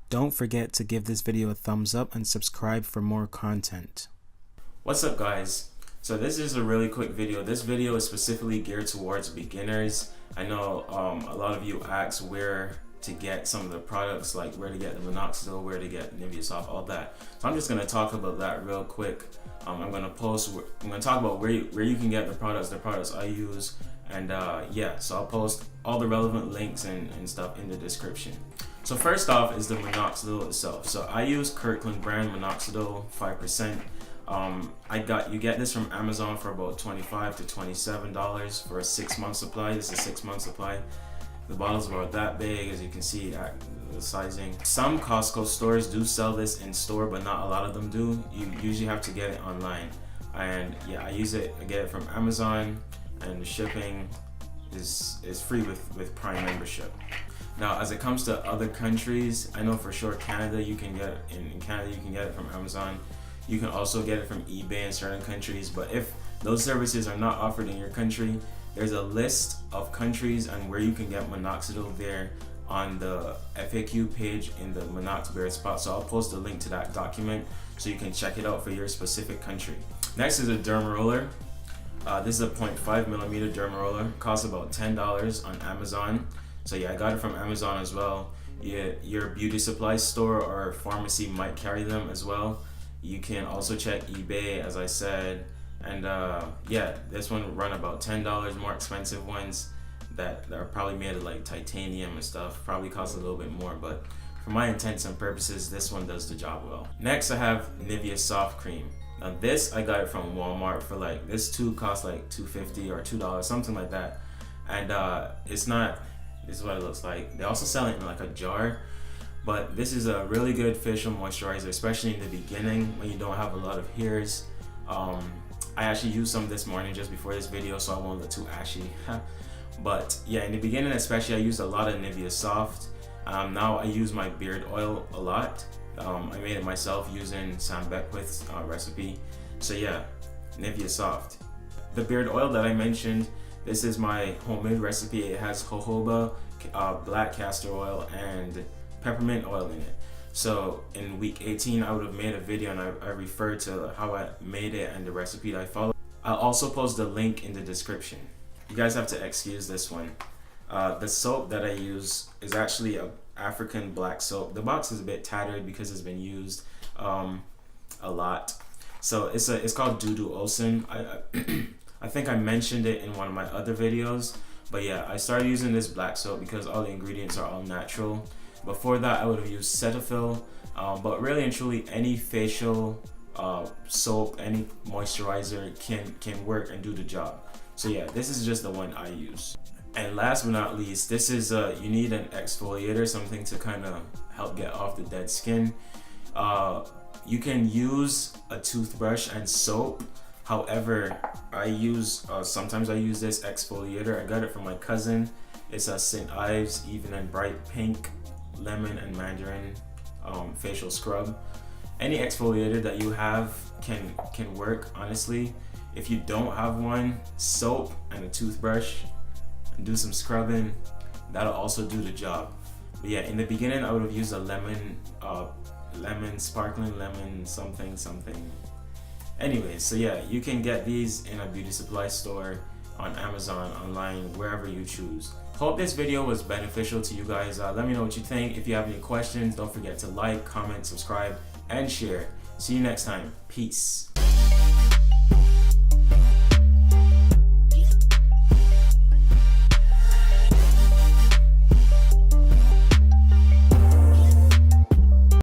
Don't forget to give this video a thumbs up and subscribe for more content. What's up, guys? So this is a really quick video. This video is specifically geared towards beginners. I know a lot of you asked where to get some of the products, like where to get the Minoxidil, where to get Nivea Soft, all that. So I'm just going to talk about that real quick. I'm going to talk about where you can get the products I use, and yeah, so I'll post all the relevant links and stuff in the description. So first off is the Minoxidil itself. So I use Kirkland brand Minoxidil 5%. You get this from Amazon for about $25 to $27 for a 6-month supply. This is a 6-month supply. The bottles are about that big, as you can see the sizing. Some Costco stores do sell this in store, but not a lot of them do. You usually have to get it online. And yeah, I get it from Amazon, and the shipping is free with Prime membership. Now, as it comes to other countries, I know for sure Canada, you can get it in Canada, you can get it from Amazon. You can also get it from eBay in certain countries, but if those services are not offered in your country, there's a list of countries and where you can get Minoxidil there on the FAQ page in the Minoxidil spot. So I'll post a link to that document so you can check it out for your specific country. Next is a Dermaroller. This is a 0.5mm Dermaroller. Costs about $10 on Amazon. So yeah, I got it from Amazon as well. Yeah, your beauty supply store or pharmacy might carry them as well. You can also check eBay, as I said. And yeah, this one run about $10. More expensive ones that are probably made of like titanium and stuff probably cost a little bit more, but for my intents and purposes, this one does the job well. Next, I have Nivea Soft Cream. Now this, I got it from Walmart for like, this too costs like $2.50 or $2, something like that. And this is what it looks like. They also sell it in like a jar, but this is a really good facial moisturizer, especially in the beginning when you don't have a lot of hairs. I actually used some this morning just before this video, so I won't look too ashy. But yeah, in the beginning especially, I used a lot of Nivea Soft. Now I use my beard oil a lot. I made it myself using Sam Beckwith's recipe. So yeah, Nivea Soft. The beard oil that I mentioned, this is my homemade recipe. It has jojoba, black castor oil, and peppermint oil in it. So in week 18, I would have made a video and I referred to how I made it and the recipe that I followed. I'll also post the link in the description. You guys have to excuse this one. The soap that I use is actually an African black soap. The box is a bit tattered because it's been used a lot. So it's called Dudu Osun. I think I mentioned it in one of my other videos, but yeah, I started using this black soap because all the ingredients are all natural. Before that, I would have used Cetaphil, but really and truly, any facial soap, any moisturizer can work and do the job. So yeah, this is just the one I use. And last but not least, this is you need an exfoliator, something to kind of help get off the dead skin. You can use a toothbrush and soap. However, sometimes I use this exfoliator. I got it from my cousin. It's a St. Ives Even and Bright Pink Lemon and Mandarin facial scrub. Any exfoliator that you have can work, honestly. If you don't have one, soap and a toothbrush and do some scrubbing, that'll also do the job. But yeah, in the beginning, I would have used a lemon sparkling lemon something. Anyways, so yeah, you can get these in a beauty supply store, on Amazon, online, wherever you choose. Hope this video was beneficial to you guys. Let me know what you think. If you have any questions, don't forget to like, comment, subscribe, and share. See you next time. Peace.